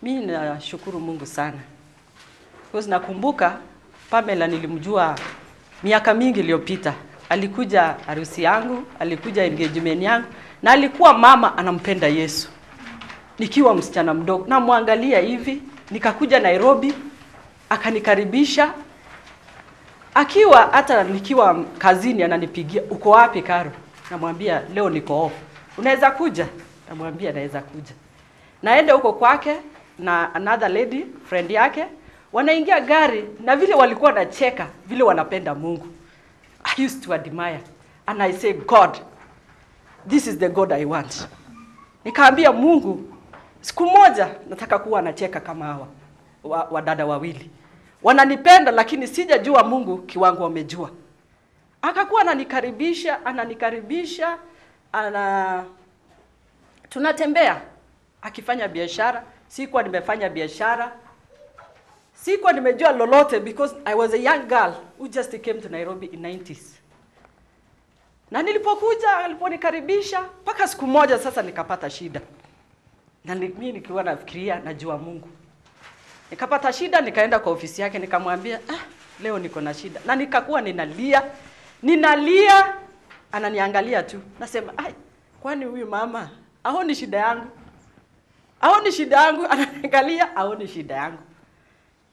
Mimi nashukuru Mungu sana. Because nakumbuka Pamela nilimjua miaka mingi iliyopita. Alikuja harusi yangu, alikuja engagement yangu na alikuwa mama anampenda Yesu. Nikiwa msichana mdogo na muangalia hivi, nikakuja Nairobi, akanikaribisha. Akiwa hata nikiwa kazini ananipigia, "Uko wapi Karo?" Namwambia, "Leo niko off. Unaweza kuja?" Namwambia, "Naweza kuja." Naenda huko kwake na another lady friend yake, wanaingia gari na vile walikuwa wanacheka, vile wanapenda Mungu. I used to admire and I say, "God, this is the God I want." Nikaambia Mungu, siku moja nataka kuwa anacheka kama hawa wadada wawili. Wananipenda lakini sijajua Mungu kiwango wamejua. Akakuwa ananikaribisha, tunatembea akifanya biashara. Sikuwa nimefanya biashara. Sikuwa nimejua lolote because I was a young girl who just came to Nairobi in 90s. Na nilipokuja aliponikaribisha mpaka siku moja sasa nikapata shida. Na mimi nikiwa nafikiria najua Mungu. Nikapata shida, nikaenda kwa ofisi yake nikamwambia, leo niko na shida. Na nikakuwa ninalia, ananiangalia tu. Nasema, kwani huyu mama haoni shida yangu? Haoni shida yangu, ananiangalia, haoni shida yangu.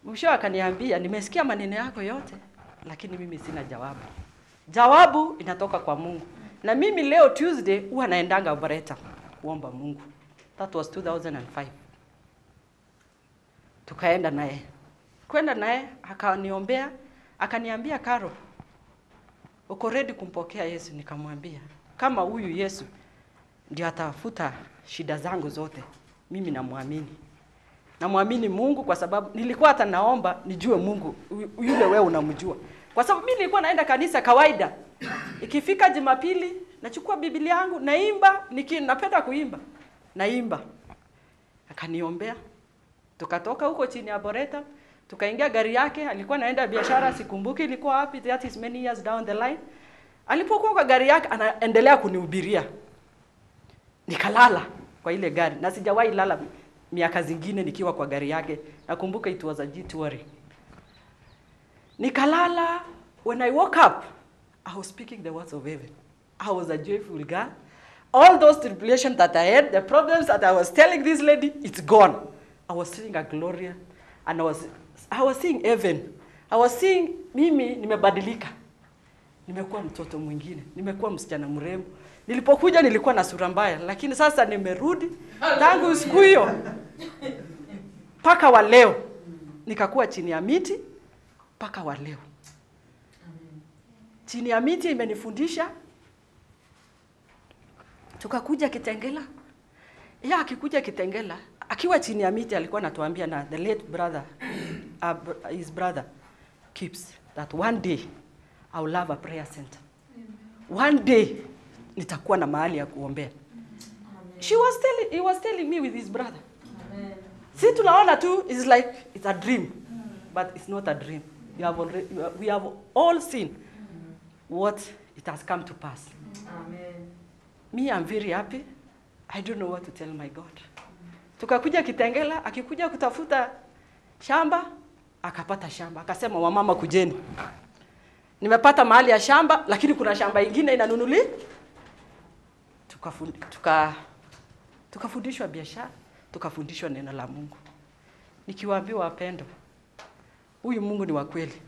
Mwisho akaniambia, "Nimesikia maneno yako yote, lakini mimi sina jawabu. Jawabu inatoka kwa Mungu." Na mimi leo Tuesday huwa naendanga Obareta kuomba Mungu. That was 2005. Tukaenda naye. Kwenda naye akaniombea, akaniambia, "Karo, uko ready kumpokea Yesu?" Nikamwambia, "Kama huyu Yesu ndiye atafuta shida zangu zote, mimi namwamini." Namwamini Mungu kwa sababu nilikuwa hata naomba nijue Mungu yule wewe unamjua. Kwa sababu mimi nilikuwa naenda kanisa kawaida. Ikifika Jumapili nachukua Biblia yangu naimba, napenda kuimba. Naimba. Akaniombea. Tukatoka huko chini ya Boreta, tukaingia gari yake, alikuwa naenda biashara, sikumbuki ilikuwa wapi, that is many years down the line. Alipokuwa kwa gari yake anaendelea kunihubiria. Nikalala kwa ile gari na sijawahi lala miaka zingine nikiwa kwa gari yake. Nakumbuka it was a G-Touring. Nikalala. When I woke up, I was speaking the words of heaven. I was a joyful girl. All those tribulations that I had, the problems that I was telling this lady, it's gone. I was seeing a glory and I was seeing heaven. I was seeing mimi nimebadilika. Nimekuwa mtoto mwingine, nimekuwa msichana mrembo. Nilipokuja nilikuwa na sura mbaya, lakini sasa nimerudi tangu siku hiyo mpaka wa leo. Nikakuwa chini ya miti mpaka wa leo. Chini ya miti imenifundisha. Tukakuja Kitengela. Akikuja Kitengela, akiwa chini ya miti alikuwa anatuambia na the late brother, his brother keeps that one day I will have a prayer center. One day nitakuwa na mahali ya kuombea. He was telling me with his brother. Si tunaona tu is like it's a dream, but it's not a dream. We have all seen what it has come to pass. Amen. Me, I'm very happy. I don't know what to tell my God. Tukakuja Kitengela, akikuja kutafuta shamba, akapata shamba. Akasema, "Wamama kujeni. Nimepata mahali ya shamba, lakini kuna shamba ingine inanunuli." Tukafundishwa biashara, tukafundishwa neno la Mungu. Nikiwaambia wapendo, huyu Mungu ni wa kweli.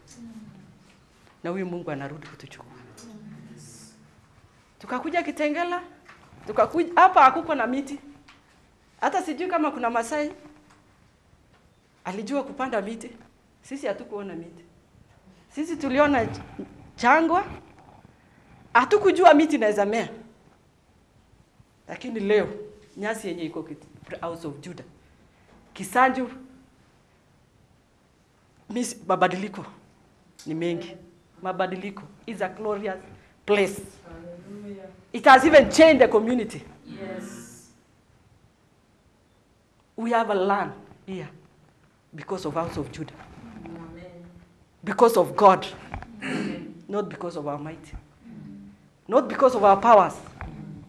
Na huyu Mungu anarudi kutuchukua. Tukakuja Kitengela, tukakuja hapa hakuko na miti. Hata sijui kama kuna Masai alijua kupanda miti. Sisi hatukuona miti. Sisi tuliona jangwa. Hatukujua miti inaweza mea. Lakini leo nyasi yenye iko House of Judah, Kisanju, mabadiliko ni mengi. Mabadiliko is a glorious place. Hallelujah. It has even changed the community. Yes. We have a land here because of House of Judah. Amen. Because of God. Amen. Not because of our might. Amen. Not because of our powers. Amen.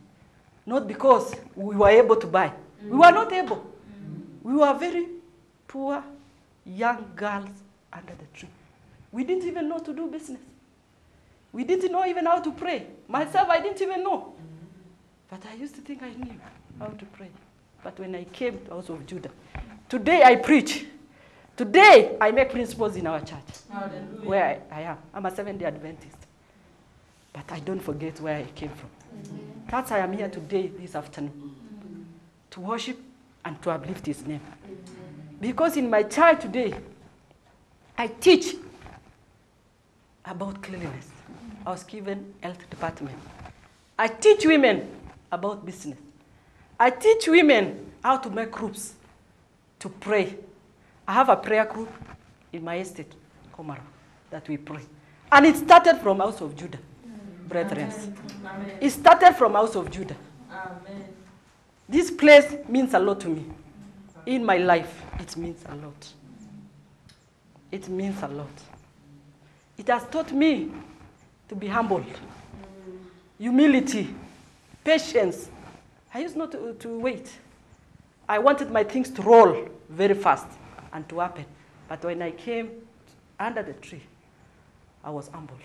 Not because we were able to buy. Amen. We were not able. Amen. We were very poor young girls under the tree. We didn't even know to do business. We didn't know even how to pray. Myself, I didn't even know. But I used to think I knew how to pray. But when I came to House of Judah, today I preach. Today I make principles in our church. Hallelujah. Where I am. I'm a Seventh-day Adventist. But I don't forget where I came from. That's why I'm here today, this afternoon, to worship and to uplift his name. Because in my church today, I teach about cleanliness. I was given health department. I teach women about business. I teach women how to make groups to pray. I have a prayer group in my estate, Komaro, that we pray. And it started from House of Judah, brethren. It started from House of Judah. Amen. This place means a lot to me. In my life, it means a lot. It means a lot. It has taught me to be humble, humility, patience. I used not to wait. I wanted my things to roll very fast and to happen. But when I came under the tree, I was humbled.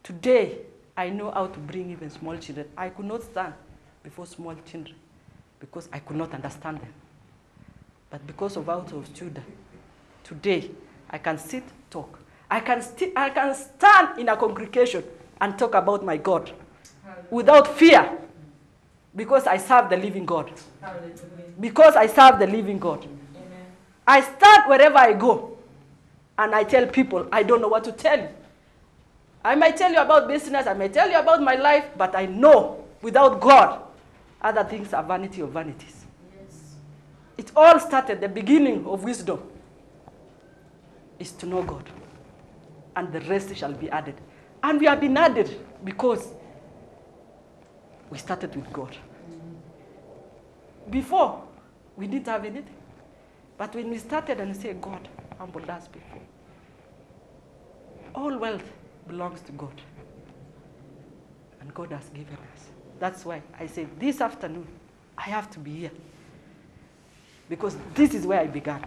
Today, I know how to bring even small children. I could not stand before small children because I could not understand them. But because of House of Judah, today, I can sit, talk. I can stand in a congregation and talk about my God without fear because I serve the living God. Because I serve the living God. Amen. I stand wherever I go and I tell people, I don't know what to tell you. I might tell you about business, I might tell you about my life, but I know without God, other things are vanity of vanities. Yes. It all started, the beginning of wisdom is to know God. And the rest shall be added. And we have been added because we started with God. Before, we didn't have anything. But when we started and say, God humbled us before, all wealth belongs to God. And God has given us. That's why I say this afternoon, I have to be here. Because this is where I began.